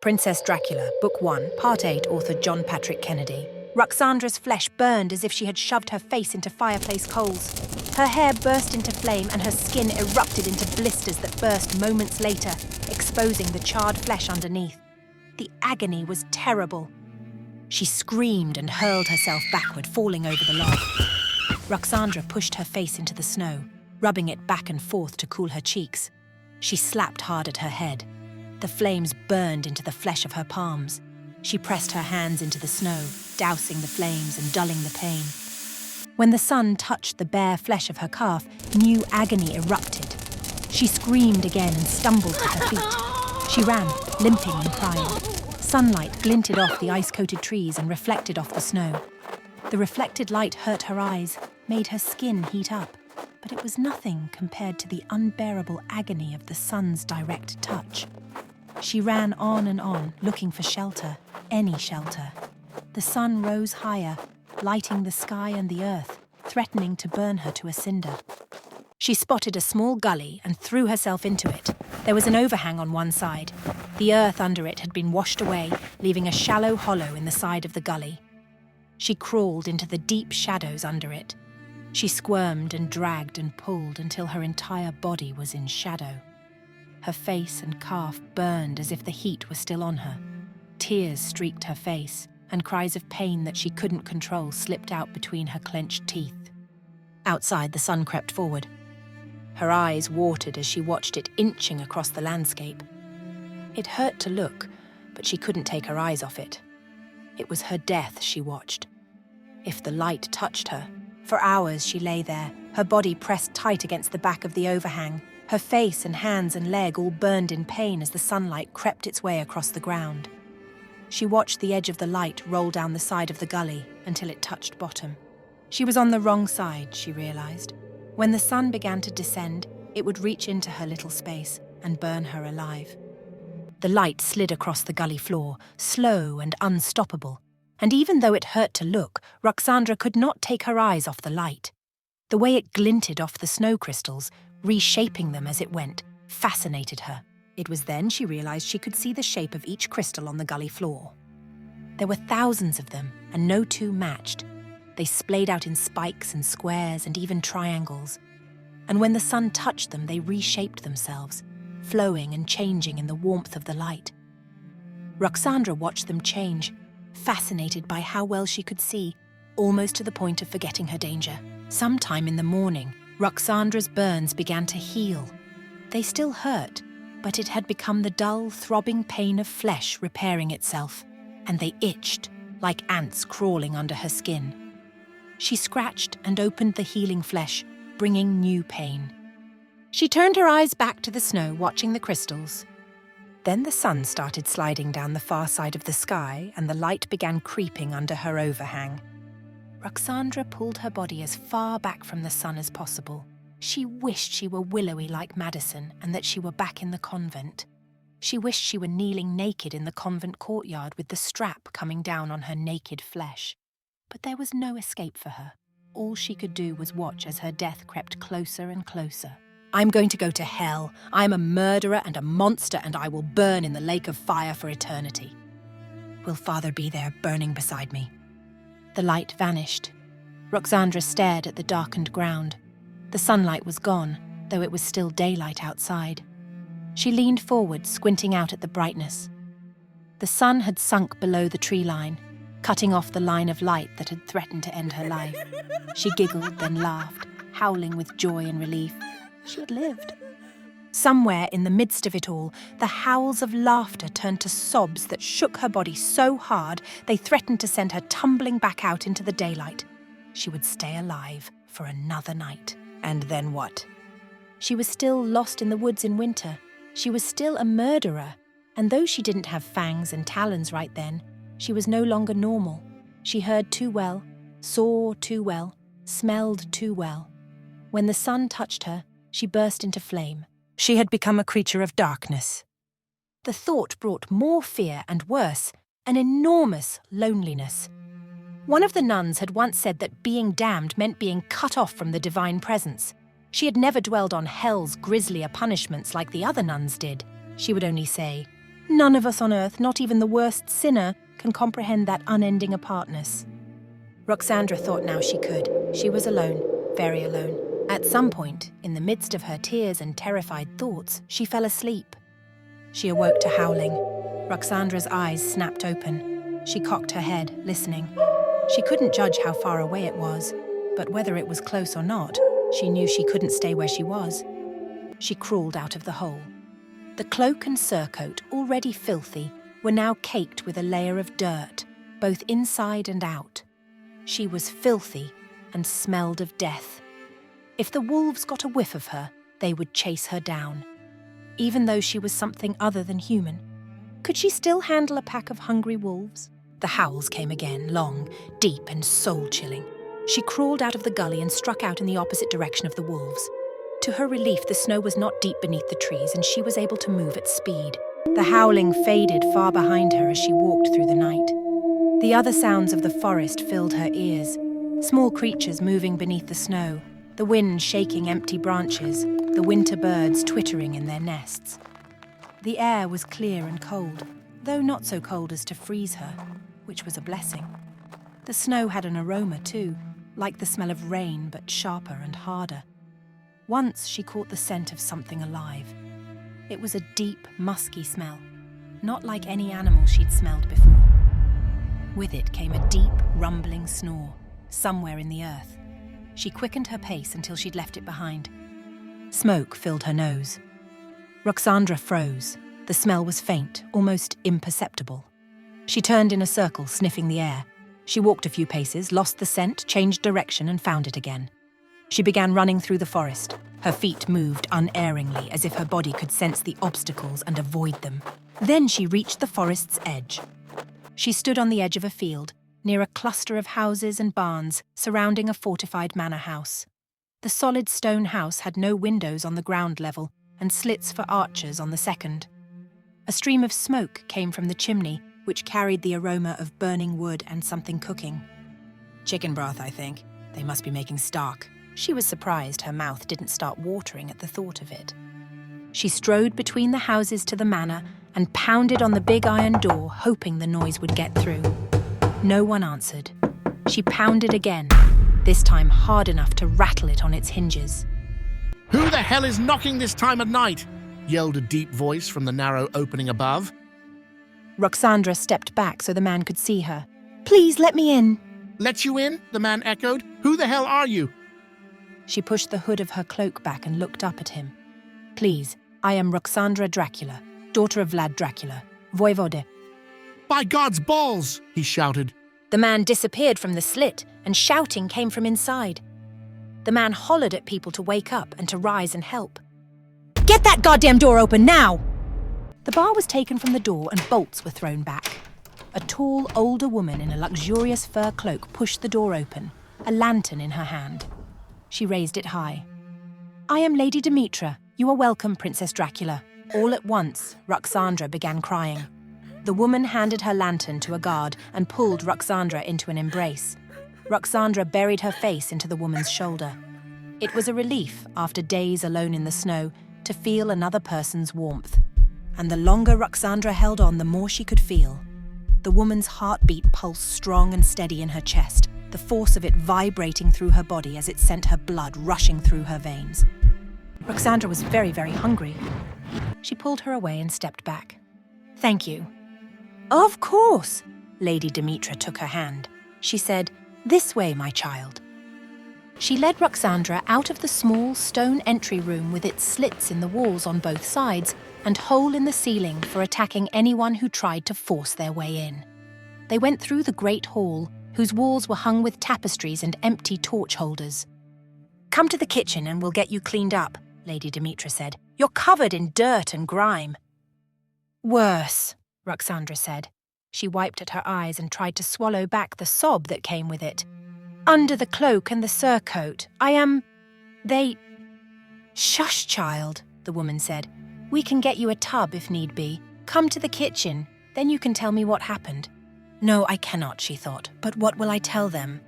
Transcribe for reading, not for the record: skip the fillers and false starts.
Princess Dracula, Book 1, Part 8, author John Patrick Kennedy. Roxandra's flesh burned as if she had shoved her face into fireplace coals. Her hair burst into flame and her skin erupted into blisters that burst moments later, exposing the charred flesh underneath. The agony was terrible. She screamed and hurled herself backward, falling over the log. Roxandra pushed her face into the snow, rubbing it back and forth to cool her cheeks. She slapped hard at her head. The flames burned into the flesh of her palms. She pressed her hands into the snow, dousing the flames and dulling the pain. When the sun touched the bare flesh of her calf, new agony erupted. She screamed again and stumbled to her feet. She ran, limping and crying. Sunlight glinted off the ice-coated trees and reflected off the snow. The reflected light hurt her eyes, made her skin heat up, but it was nothing compared to the unbearable agony of the sun's direct touch. She ran on, looking for shelter, any shelter. The sun rose higher, lighting the sky and the earth, threatening to burn her to a cinder. She spotted a small gully and threw herself into it. There was an overhang on one side. The earth under it had been washed away, leaving a shallow hollow in the side of the gully. She crawled into the deep shadows under it. She squirmed and dragged and pulled until her entire body was in shadow. Her face and calf burned as if the heat was still on her. Tears streaked her face, and cries of pain that she couldn't control slipped out between her clenched teeth. Outside, the sun crept forward. Her eyes watered as she watched it inching across the landscape. It hurt to look, but she couldn't take her eyes off it. It was her death she watched. If the light touched her, for hours she lay there, her body pressed tight against the back of the overhang, her face and hands and leg all burned in pain as the sunlight crept its way across the ground. She watched the edge of the light roll down the side of the gully until it touched bottom. She was on the wrong side, she realized. When the sun began to descend, it would reach into her little space and burn her alive. The light slid across the gully floor, slow and unstoppable. And even though it hurt to look, Roxandra could not take her eyes off the light. The way it glinted off the snow crystals, reshaping them as it went, fascinated her. It was then she realized she could see the shape of each crystal on the gully floor. There were thousands of them, and no two matched. They splayed out in spikes and squares and even triangles. And when the sun touched them, they reshaped themselves, flowing and changing in the warmth of the light. Roxandra watched them change, fascinated by how well she could see, almost to the point of forgetting her danger. Sometime in the morning, Roxandra's burns began to heal. They still hurt, but it had become the dull, throbbing pain of flesh repairing itself, and they itched, like ants crawling under her skin. She scratched and opened the healing flesh, bringing new pain. She turned her eyes back to the snow, watching the crystals. Then the sun started sliding down the far side of the sky, and the light began creeping under her overhang. Roxandra pulled her body as far back from the sun as possible. She wished she were willowy like Madison and that she were back in the convent. She wished she were kneeling naked in the convent courtyard with the strap coming down on her naked flesh. But there was no escape for her. All she could do was watch as her death crept closer and closer. "I'm going to go to hell. I'm a murderer and a monster, and I will burn in the lake of fire for eternity. Will Father be there, burning beside me?" The light vanished. Roxandra stared at the darkened ground. The sunlight was gone, though it was still daylight outside. She leaned forward, squinting out at the brightness. The sun had sunk below the tree line, cutting off the line of light that had threatened to end her life. She giggled, then laughed, howling with joy and relief. She had lived. Somewhere in the midst of it all, the howls of laughter turned to sobs that shook her body so hard they threatened to send her tumbling back out into the daylight. She would stay alive for another night. And then what? She was still lost in the woods in winter. She was still a murderer. And though she didn't have fangs and talons right then, she was no longer normal. She heard too well, saw too well, smelled too well. When the sun touched her, she burst into flame. She had become a creature of darkness. The thought brought more fear and, worse, an enormous loneliness. One of the nuns had once said that being damned meant being cut off from the divine presence. She had never dwelled on hell's grislier punishments like the other nuns did. She would only say, None of us on earth, not even the worst sinner, can comprehend that unending apartness. Roxandra thought now she could. She was alone, very alone. At some point, in the midst of her tears and terrified thoughts, she fell asleep. She awoke to howling. Roxandra's eyes snapped open. She cocked her head, listening. She couldn't judge how far away it was, but whether it was close or not, she knew she couldn't stay where she was. She crawled out of the hole. The cloak and surcoat, already filthy, were now caked with a layer of dirt, both inside and out. She was filthy and smelled of death. If the wolves got a whiff of her, they would chase her down. Even though she was something other than human, could she still handle a pack of hungry wolves? The howls came again, long, deep and soul-chilling. She crawled out of the gully and struck out in the opposite direction of the wolves. To her relief, the snow was not deep beneath the trees and she was able to move at speed. The howling faded far behind her as she walked through the night. The other sounds of the forest filled her ears. Small creatures moving beneath the snow, the wind shaking empty branches, the winter birds twittering in their nests. The air was clear and cold, though not so cold as to freeze her, which was a blessing. The snow had an aroma too, like the smell of rain, but sharper and harder. Once she caught the scent of something alive. It was a deep, musky smell, not like any animal she'd smelled before. With it came a deep, rumbling snore, somewhere in the earth. She quickened her pace until she'd left it behind. Smoke filled her nose. Roxandra froze. The smell was faint, almost imperceptible. She turned in a circle, sniffing the air. She walked a few paces, lost the scent, changed direction, and found it again. She began running through the forest. Her feet moved unerringly, as if her body could sense the obstacles and avoid them. Then she reached the forest's edge. She stood on the edge of a field, near a cluster of houses and barns surrounding a fortified manor house. The solid stone house had no windows on the ground level and slits for archers on the second. A stream of smoke came from the chimney, which carried the aroma of burning wood and something cooking. Chicken broth, I think. They must be making stock. She was surprised her mouth didn't start watering at the thought of it. She strode between the houses to the manor and pounded on the big iron door, hoping the noise would get through. No one answered. She pounded again, this time hard enough to rattle it on its hinges. "Who the hell is knocking this time of night?" yelled a deep voice from the narrow opening above. Roxandra stepped back so the man could see her. "Please, let me in." "Let you in?" the man echoed. "Who the hell are you?" She pushed the hood of her cloak back and looked up at him. "Please, I am Roxandra Dracula, daughter of Vlad Dracula, voivode." "By God's balls!" he shouted. The man disappeared from the slit, and shouting came from inside. The man hollered at people to wake up and to rise and help. "Get that goddamn door open now!" The bar was taken from the door and bolts were thrown back. A tall, older woman in a luxurious fur cloak pushed the door open, a lantern in her hand. She raised it high. "I am Lady Demetra. You are welcome, Princess Dracula." All at once, Roxandra began crying. The woman handed her lantern to a guard and pulled Roxandra into an embrace. Roxandra buried her face into the woman's shoulder. It was a relief, after days alone in the snow, to feel another person's warmth. And the longer Roxandra held on, the more she could feel. The woman's heartbeat pulsed strong and steady in her chest, the force of it vibrating through her body as it sent her blood rushing through her veins. Roxandra was very, very hungry. She pulled her away and stepped back. "Thank you." "Of course." Lady Demetra took her hand. She said, "This way, my child." She led Roxandra out of the small stone entry room with its slits in the walls on both sides and hole in the ceiling for attacking anyone who tried to force their way in. They went through the great hall, whose walls were hung with tapestries and empty torch holders. "Come to the kitchen and we'll get you cleaned up," Lady Demetra said. "You're covered in dirt and grime." "Worse," Roxandra said. She wiped at her eyes and tried to swallow back the sob that came with it. "Under the cloak and the surcoat, they—" "Shush, child," the woman said. "We can get you a tub if need be. Come to the kitchen, then you can tell me what happened." "No, I cannot," she thought. "But what will I tell them?